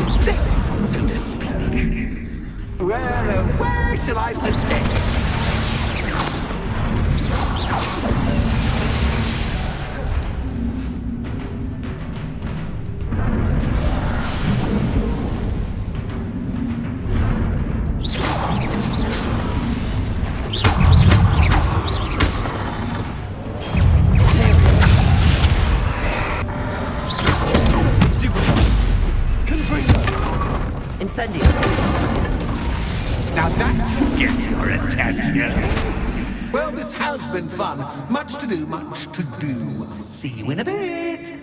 sticks, so to speak. Where shall I put this? Incendio. Now that should get your attention. Well, this has been fun. Much to do, much to do. See you in a bit.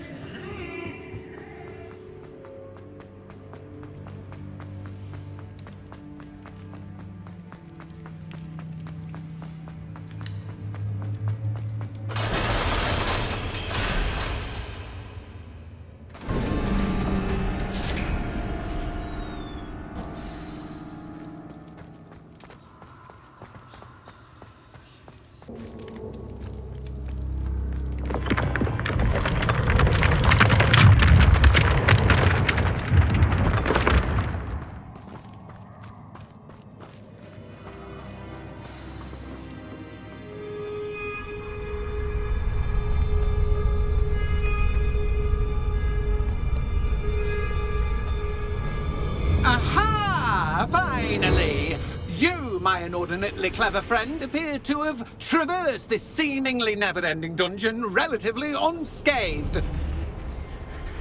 Aha! Finally! You, my inordinately clever friend, appear to have traversed this seemingly never-ending dungeon relatively unscathed.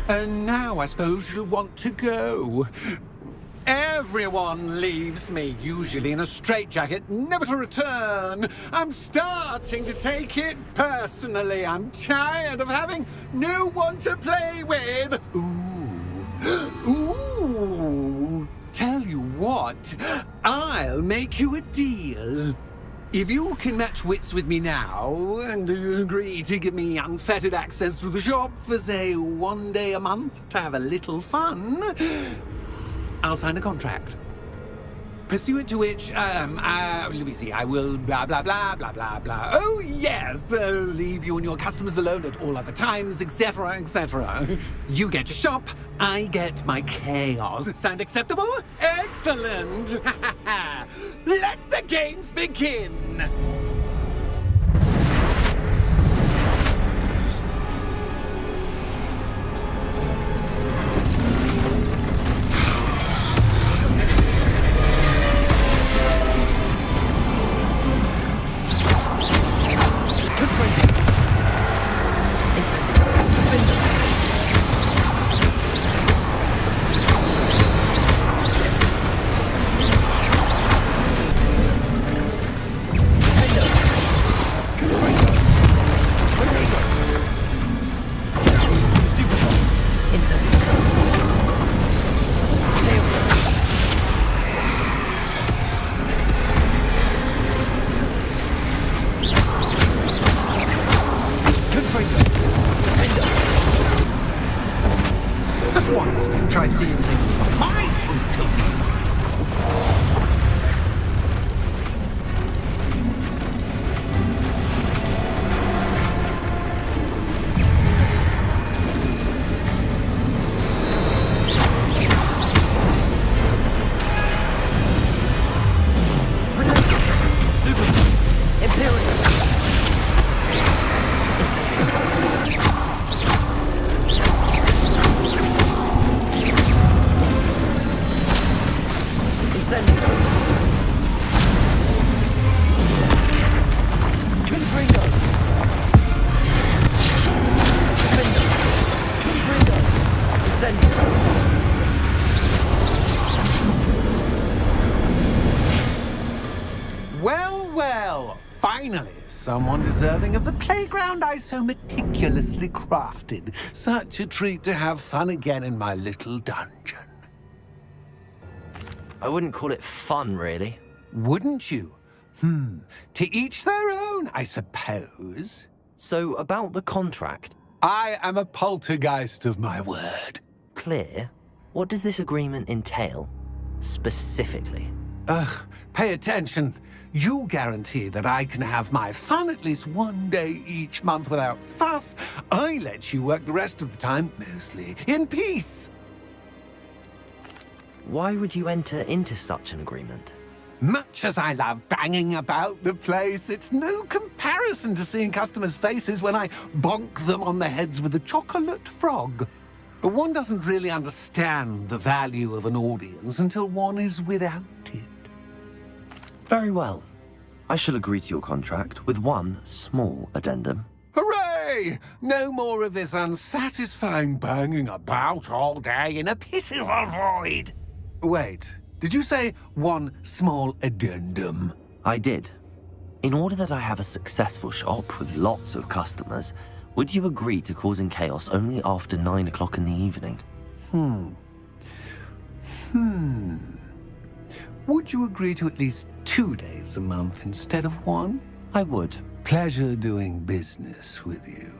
And now I suppose you'll want to go. Everyone leaves me, usually in a straitjacket, never to return. I'm starting to take it personally. I'm tired of having no one to play with. Ooh. Tell you what, I'll make you a deal. If you can match wits with me now and agree to give me unfettered access to the shop for, say, 1 day a month to have a little fun, I'll sign a contract. Pursuant to which, let me see, I will blah, blah, blah, blah, blah, blah. Oh, yes, leave you and your customers alone at all other times, etc., etc. You get your shop, I get my chaos. Sound acceptable? Excellent! Let the games begin! Someone deserving of the playground I so meticulously crafted. Such a treat to have fun again in my little dungeon. I wouldn't call it fun, really. Wouldn't you? To each their own, I suppose. So, about the contract? I am a poltergeist of my word. Clear? What does this agreement entail? Specifically? Pay attention. You guarantee that I can have my fun at least 1 day each month without fuss. I let you work the rest of the time, mostly in peace. Why would you enter into such an agreement? Much as I love banging about the place, it's no comparison to seeing customers' faces when I bonk them on the heads with a chocolate frog. One doesn't really understand the value of an audience until one is without it. Very well. I shall agree to your contract with one small addendum. Hooray! No more of this unsatisfying banging about all day in a pitiful void. Wait, did you say one small addendum? I did. In order that I have a successful shop with lots of customers, would you agree to causing chaos only after 9 o'clock in the evening? Would you agree to at least 2 days a month instead of 1? I would. Pleasure doing business with you.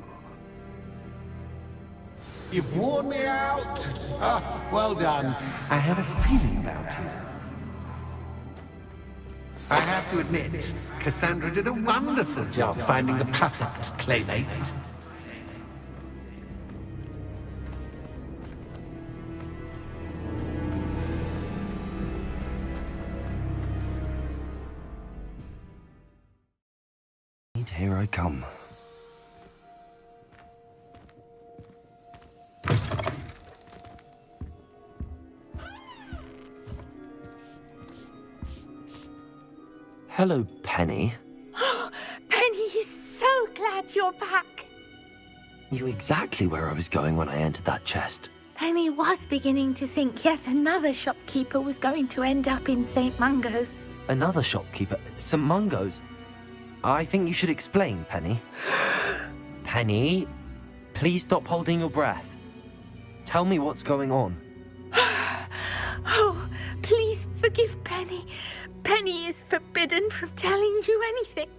You've worn me out. Ah, well done. I had a feeling about you. I have to admit, Cassandra did a wonderful job finding the perfect playmate. Here I come. Hello, Penny. Penny is so glad you're back. You exactly where I was going when I entered that chest. Penny was beginning to think yet another shopkeeper was going to end up in St. Mungo's. Another shopkeeper? St. Mungo's? I think you should explain, Penny. Penny, please stop holding your breath. Tell me what's going on. Oh, please forgive Penny. Penny is forbidden from telling you anything.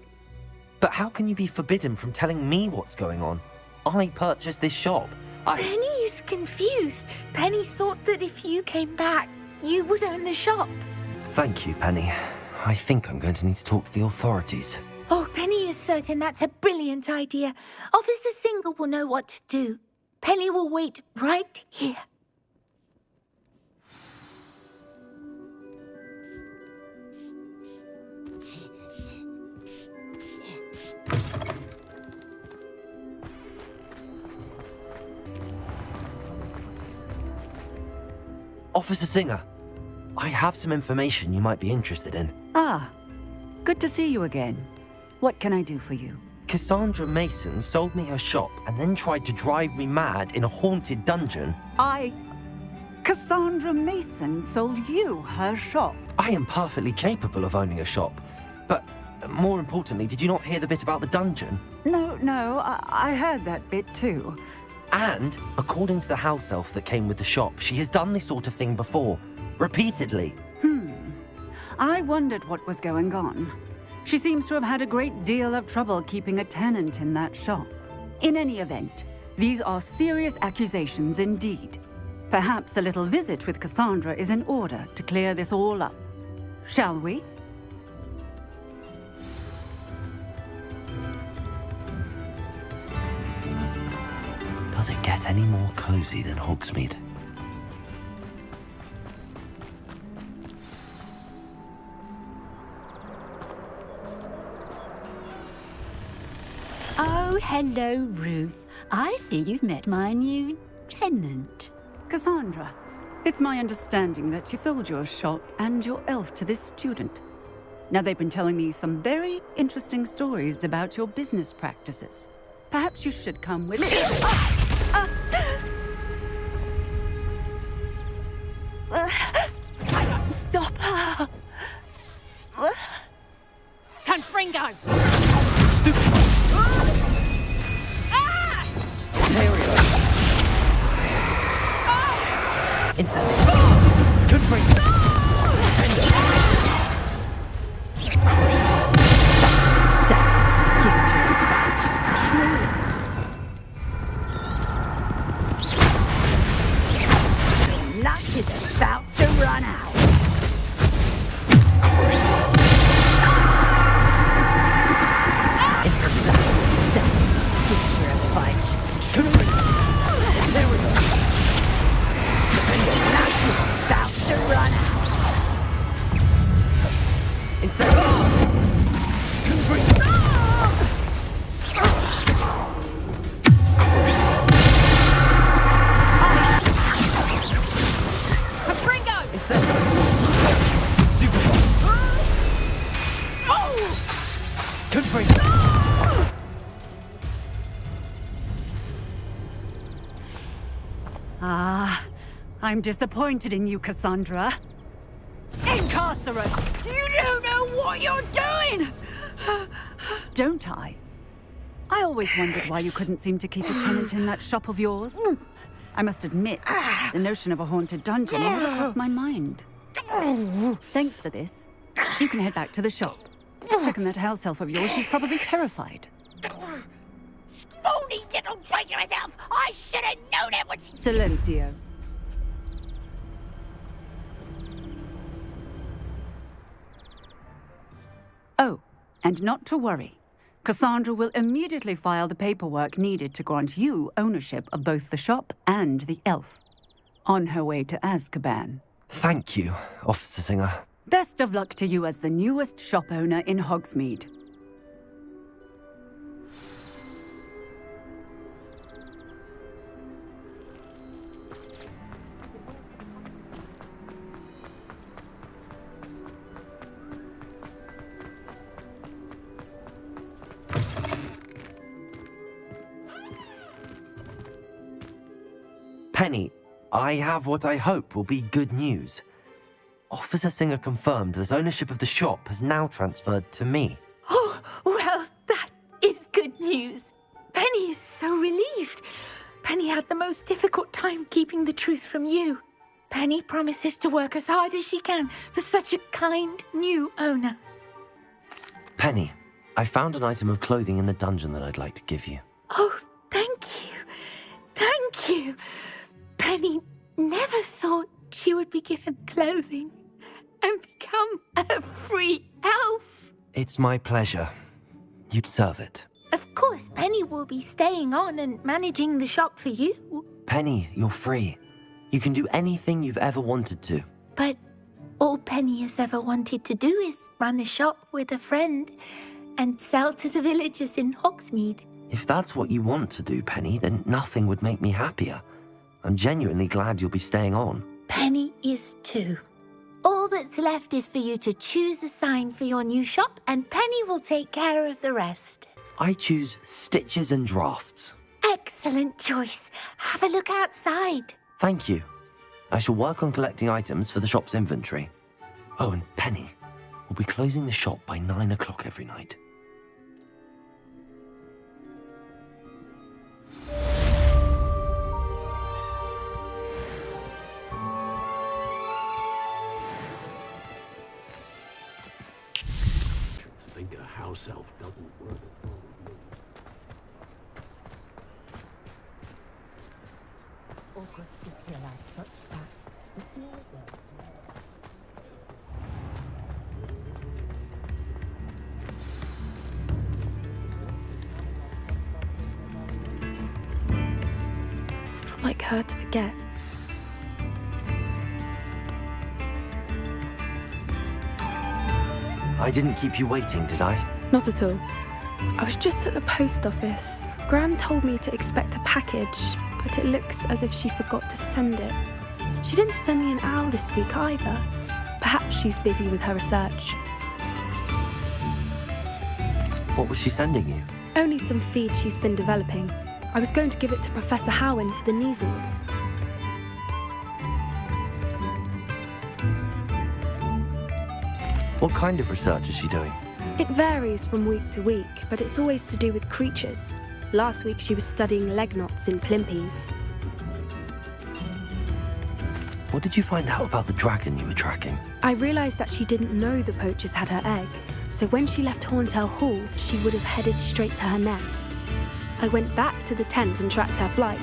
But how can you be forbidden from telling me what's going on? I purchased this shop. Penny is confused. Penny thought that if you came back, you would own the shop. Thank you, Penny. I think I'm going to need to talk to the authorities. Oh, Penny is certain that's a brilliant idea. Officer Singer will know what to do. Penny will wait right here. Officer Singer, I have some information you might be interested in. Ah, good to see you again. What can I do for you? Cassandra Mason sold me her shop and then tried to drive me mad in a haunted dungeon. Cassandra Mason sold you her shop? I am perfectly capable of owning a shop. But more importantly, did you not hear the bit about the dungeon? No, I heard that bit too. And, according to the house elf that came with the shop, she has done this sort of thing before. Repeatedly. I wondered what was going on. She seems to have had a great deal of trouble keeping a tenant in that shop. In any event, these are serious accusations indeed. Perhaps a little visit with Cassandra is in order to clear this all up. Shall we? Does it get any more cozy than Hogsmeade? Oh, hello, Ruth. I see you've met my new tenant. Cassandra, it's my understanding that you sold your shop and your elf to this student. Now, they've been telling me some very interesting stories about your business practices. Perhaps you should come with me. Stop her! Confringo! Stupid! There we go. Instantly. Good for you. Excuse for the fight. True. Luck is about to run out. Excuse for a fight. True. There we go. Luck is about to run Ah, I'm disappointed in you, Cassandra. Incarcerate! You don't know what you're doing! Don't I? I always wondered why you couldn't seem to keep a tenant in that shop of yours. I must admit, the notion of a haunted dungeon never crossed my mind. Thanks for this. You can head back to the shop. Check on that house elf of yours, she's probably terrified. Smruti, little traitorous elf! I should have known it was... Silencio. Oh, and not to worry. Cassandra will immediately file the paperwork needed to grant you ownership of both the shop and the elf. On her way to Azkaban. Thank you, Officer Singer. Best of luck to you as the newest shop owner in Hogsmeade. Penny, I have what I hope will be good news. Officer Singer confirmed that ownership of the shop has now transferred to me. Oh, well, that is good news. Penny is so relieved. Penny had the most difficult time keeping the truth from you. Penny promises to work as hard as she can for such a kind new owner. Penny, I found an item of clothing in the dungeon that I'd like to give you. Oh, thank you. Thank you. Penny never thought she would be given clothing and become a free elf. It's my pleasure. You deserve it. Of course, Penny will be staying on and managing the shop for you. Penny, you're free. You can do anything you've ever wanted to. But all Penny has ever wanted to do is run a shop with a friend and sell to the villagers in Hogsmeade. If that's what you want to do, Penny, then nothing would make me happier. I'm genuinely glad you'll be staying on. Penny is too. All that's left is for you to choose a sign for your new shop, and Penny will take care of the rest. I choose stitches and drafts. Excellent choice. Have a look outside. Thank you. I shall work on collecting items for the shop's inventory. Oh, and Penny, we'll be closing the shop by 9 o'clock every night. Think a house elf doesn't work. It's not like her to forget. I didn't keep you waiting, did I? Not at all. I was just at the post office. Gran told me to expect a package, but it looks as if she forgot to send it. She didn't send me an owl this week either. Perhaps she's busy with her research. What was she sending you? Only some feed she's been developing. I was going to give it to Professor Howin for the measles. What kind of research is she doing? It varies from week to week, but it's always to do with creatures. Last week she was studying leg knots in Plimpies. What did you find out about the dragon you were tracking? I realised that she didn't know the poachers had her egg, so when she left Horntail Hall, she would have headed straight to her nest. I went back to the tent and tracked her flight.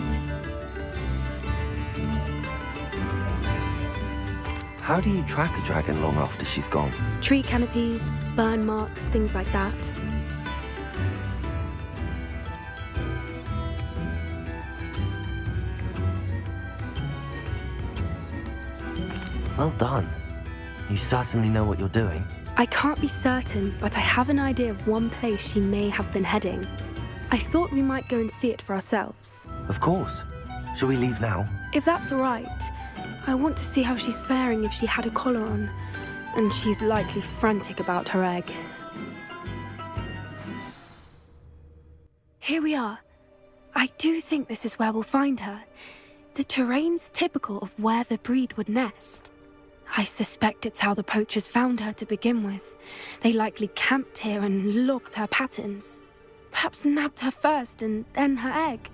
How do you track a dragon long after she's gone? Tree canopies, burn marks, things like that. Well done. You certainly know what you're doing. I can't be certain, but I have an idea of one place she may have been heading. I thought we might go and see it for ourselves. Of course. Shall we leave now? If that's all right. I want to see how she's faring if she had a collar on. And she's likely frantic about her egg. Here we are. I do think this is where we'll find her. The terrain's typical of where the breed would nest. I suspect it's how the poachers found her to begin with. They likely camped here and logged her patterns. Perhaps nabbed her first and then her egg.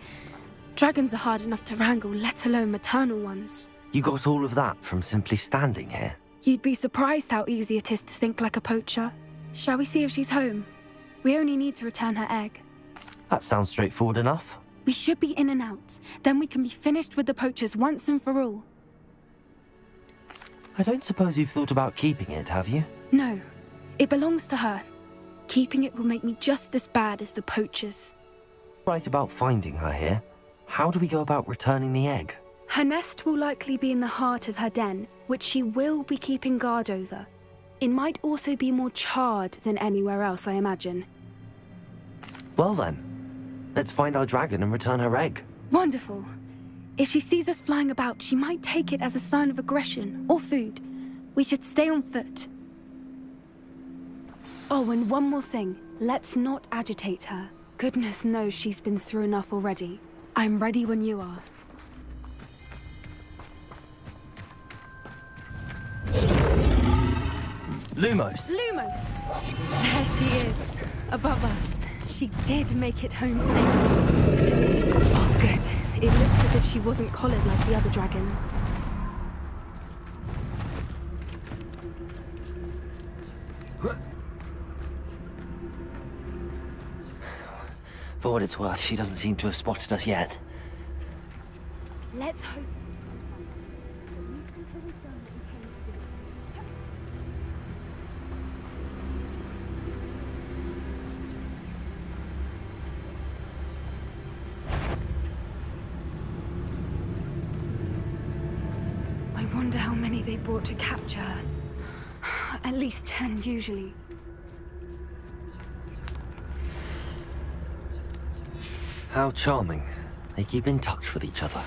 Dragons are hard enough to wrangle, let alone maternal ones. You got all of that from simply standing here? You'd be surprised how easy it is to think like a poacher. Shall we see if she's home? We only need to return her egg. That sounds straightforward enough. We should be in and out. Then we can be finished with the poachers once and for all. I don't suppose you've thought about keeping it, have you? No. It belongs to her. Keeping it will make me just as bad as the poachers. Right about finding her here. How do we go about returning the egg? Her nest will likely be in the heart of her den, which she will be keeping guard over. It might also be more charred than anywhere else, I imagine. Well then, let's find our dragon and return her egg. Wonderful. If she sees us flying about, she might take it as a sign of aggression or food. We should stay on foot. Oh, and one more thing. Let's not agitate her. Goodness knows she's been through enough already. I'm ready when you are. Lumos! Lumos! There she is, above us. She did make it home safely. Oh, good. It looks as if she wasn't collared like the other dragons. For what it's worth, she doesn't seem to have spotted us yet. Let's hope. I wonder how many they brought to capture her. At least 10 usually. How charming. They keep in touch with each other.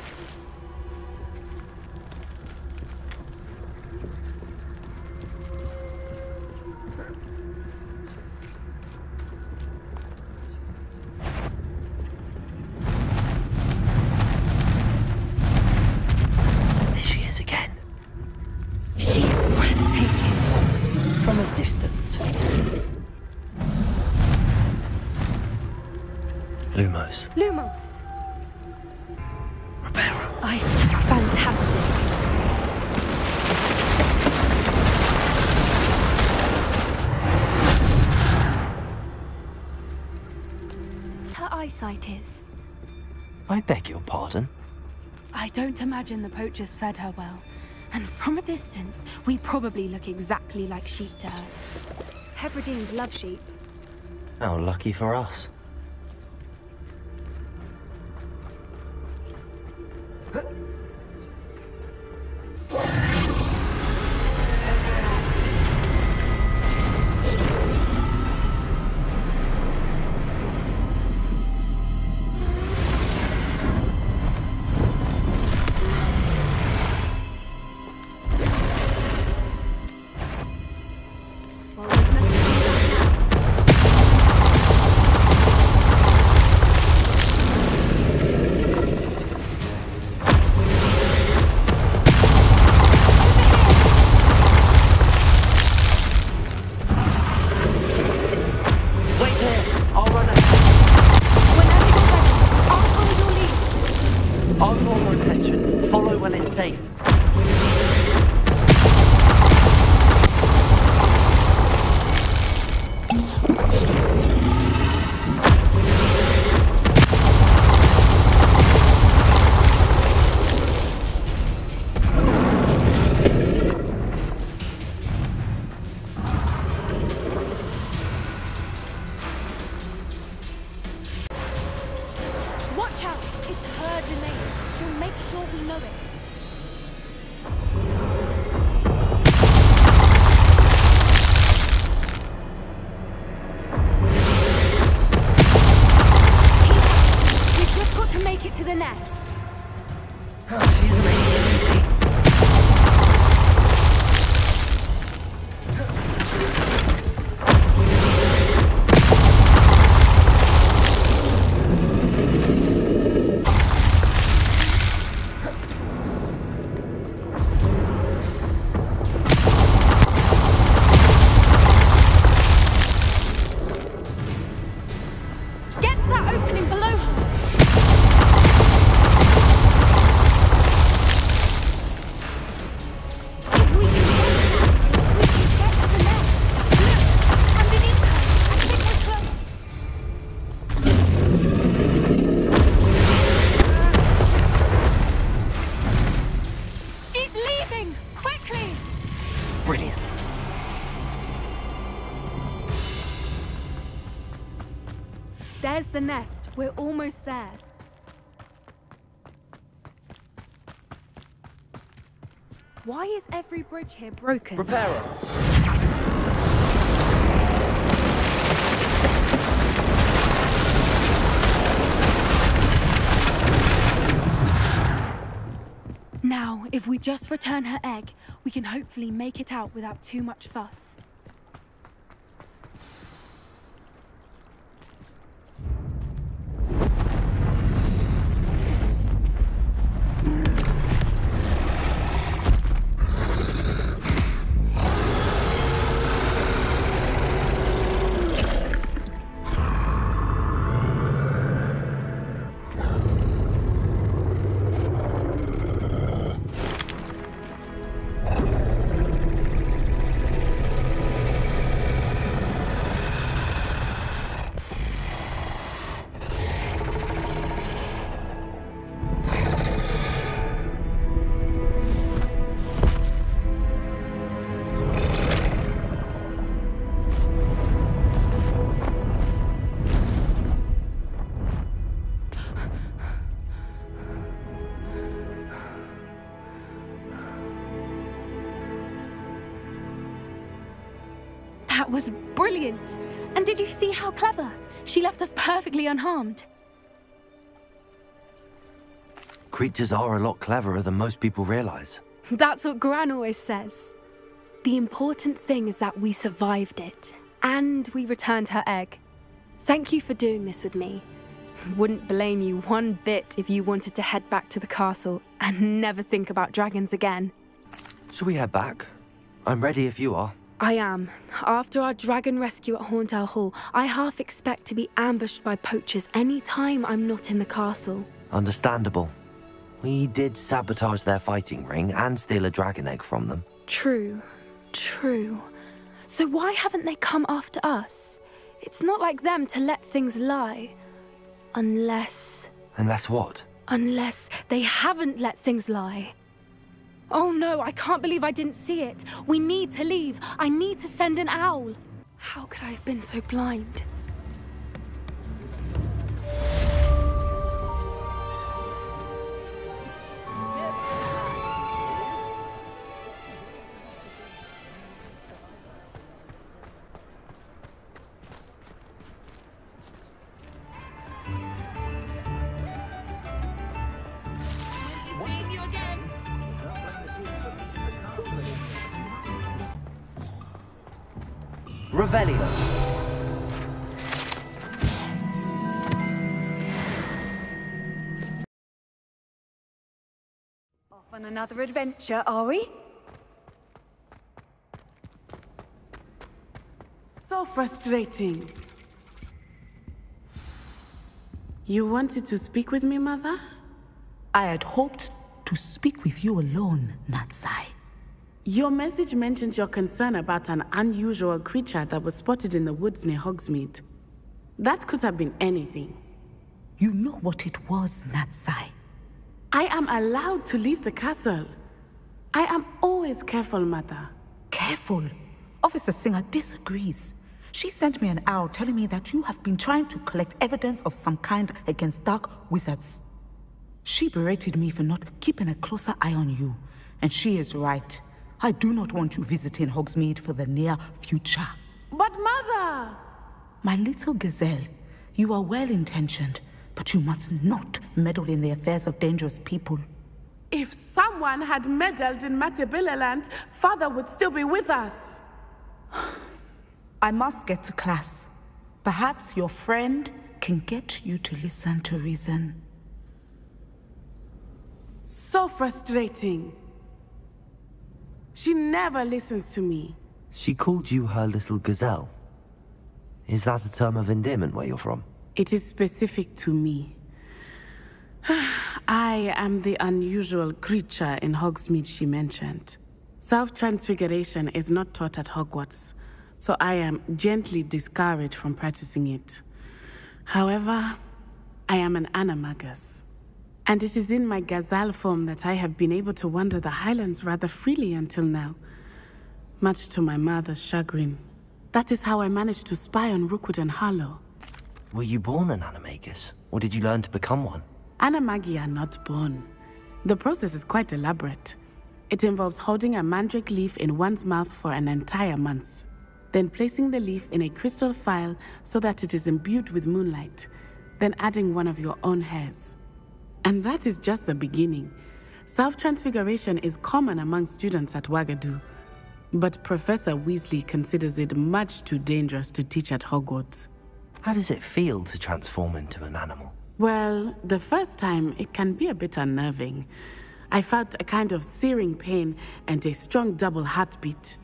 There she is again. She's breathtaking. From a distance. Lumos. Lumos! Reparo. Fantastic. Her eyesight is. I beg your pardon? I don't imagine the poachers fed her well. And from a distance, we probably look exactly like sheep to her. Hebrideans love sheep. How lucky for us. There's the nest. We're almost there. Why is every bridge here broken? Repairer! Now, if we just return her egg, we can hopefully make it out without too much fuss. That was brilliant! And did you see how clever? She left us perfectly unharmed. Creatures are a lot cleverer than most people realize. That's what Gran always says. The important thing is that we survived it, and we returned her egg. Thank you for doing this with me. Wouldn't blame you one bit if you wanted to head back to the castle and never think about dragons again. Shall we head back? I'm ready if you are. I am. After our dragon rescue at Hauntow Hall, I half expect to be ambushed by poachers any time I'm not in the castle. Understandable. We did sabotage their fighting ring and steal a dragon egg from them. True. True. So why haven't they come after us? It's not like them to let things lie. Unless... Unless what? Unless they haven't let things lie. Oh no, I can't believe I didn't see it. We need to leave. I need to send an owl. How could I have been so blind? Revelio. Off on another adventure, are we? So frustrating. You wanted to speak with me, Mother? I had hoped to speak with you alone, Natsi. Your message mentioned your concern about an unusual creature that was spotted in the woods near Hogsmeade. That could have been anything. You know what it was, Natsi. I am allowed to leave the castle. I am always careful, Mother. Careful? Officer Singer disagrees. She sent me an owl telling me that you have been trying to collect evidence of some kind against dark wizards. She berated me for not keeping a closer eye on you, and she is right. I do not want you visiting Hogsmeade for the near future. But Mother! My little gazelle, you are well-intentioned, but you must not meddle in the affairs of dangerous people. If someone had meddled in Matabeleland, Father would still be with us. I must get to class. Perhaps your friend can get you to listen to reason. So frustrating. She never listens to me. She called you her little gazelle. Is that a term of endearment where you're from? It is specific to me. I am the unusual creature in Hogsmeade she mentioned. Self-transfiguration is not taught at Hogwarts, so I am gently discouraged from practicing it. However, I am an animagus. And it is in my gazelle form that I have been able to wander the highlands rather freely until now. Much to my mother's chagrin. That is how I managed to spy on Rokwood and Harlow. Were you born an animagus, or did you learn to become one? Animagi are not born. The process is quite elaborate. It involves holding a mandrake leaf in one's mouth for an entire month, then placing the leaf in a crystal phial so that it is imbued with moonlight, then adding one of your own hairs. And that is just the beginning. Self-transfiguration is common among students at Wagadu, but Professor Weasley considers it much too dangerous to teach at Hogwarts. How does it feel to transform into an animal? Well, the first time it can be a bit unnerving. I felt a kind of searing pain and a strong double heartbeat.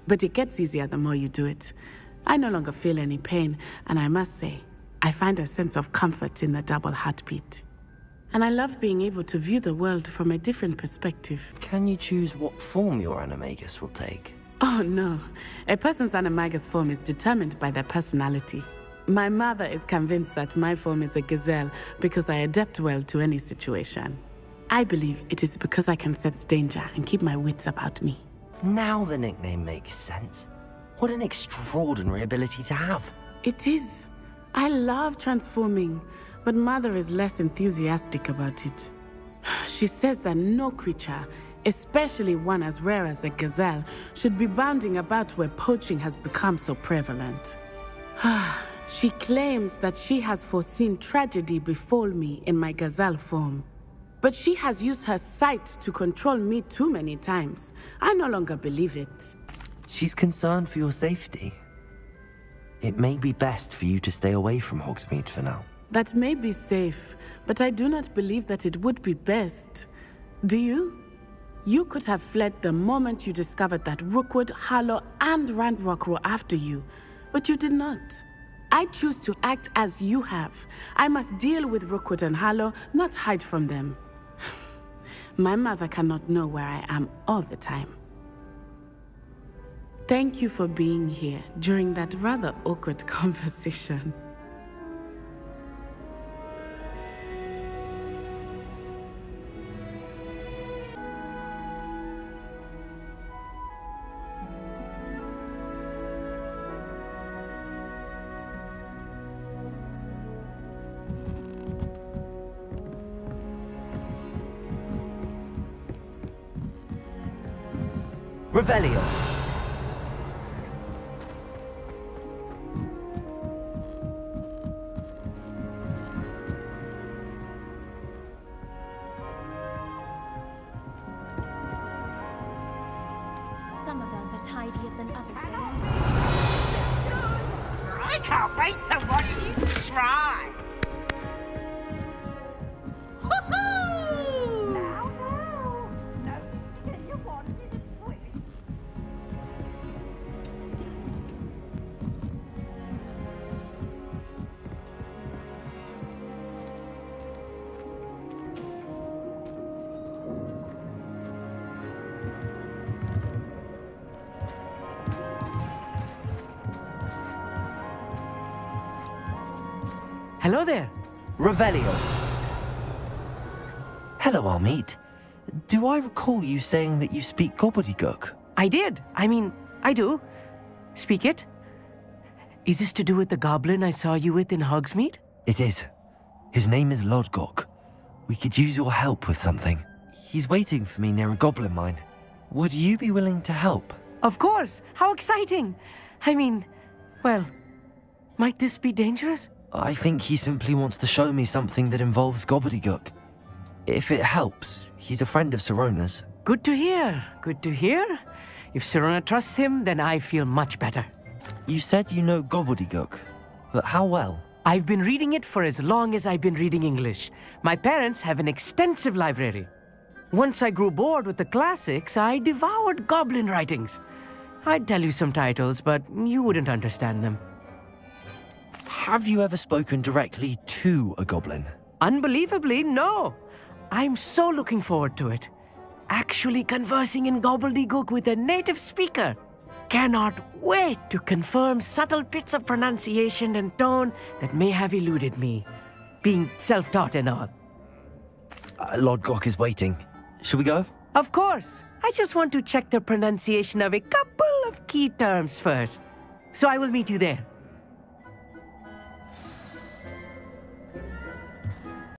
But it gets easier the more you do it. I no longer feel any pain, and I must say, I find a sense of comfort in the double heartbeat. And I love being able to view the world from a different perspective. Can you choose what form your animagus will take? Oh no, a person's animagus form is determined by their personality. My mother is convinced that my form is a gazelle because I adapt well to any situation. I believe it is because I can sense danger and keep my wits about me. Now the nickname makes sense. What an extraordinary ability to have. It is. I love transforming, but Mother is less enthusiastic about it. She says that no creature, especially one as rare as a gazelle, should be bounding about where poaching has become so prevalent. She claims that she has foreseen tragedy befall me in my gazelle form. But she has used her sight to control me too many times. I no longer believe it. She's concerned for your safety. It may be best for you to stay away from Hogsmeade for now. That may be safe, but I do not believe that it would be best. Do you? You could have fled the moment you discovered that Rokwood, Sallow, and Ranrok were after you, but you did not. I choose to act as you have. I must deal with Rokwood and Sallow, not hide from them. My mother cannot know where I am all the time. Thank you for being here during that rather awkward conversation. Revelio. Some of us are tidier than others. I can't wait to watch you try. Hello there. Revelio. Hello, Ahemad. Do I recall you saying that you speak gobbledygook? I did. I do. Speak it. Is this to do with the goblin I saw you with in Hogsmeade? It is. His name is Lodgok. We could use your help with something. He's waiting for me near a goblin mine. Would you be willing to help? Of course. How exciting. Well, might this be dangerous? I think he simply wants to show me something that involves gobbledygook. If it helps, he's a friend of Sirona's. Good to hear. Good to hear. If Sirona trusts him, then I feel much better. You said you know gobbledygook, but how well? I've been reading it for as long as I've been reading English. My parents have an extensive library. Once I grew bored with the classics, I devoured goblin writings. I'd tell you some titles, but you wouldn't understand them. Have you ever spoken directly to a goblin? Unbelievably, no. I'm so looking forward to it. Actually conversing in gobbledygook with a native speaker. Cannot wait to confirm subtle bits of pronunciation and tone that may have eluded me, being self-taught and all. Lodgok is waiting. Shall we go? Of course. I just want to check the pronunciation of a couple of key terms first. So I will meet you there.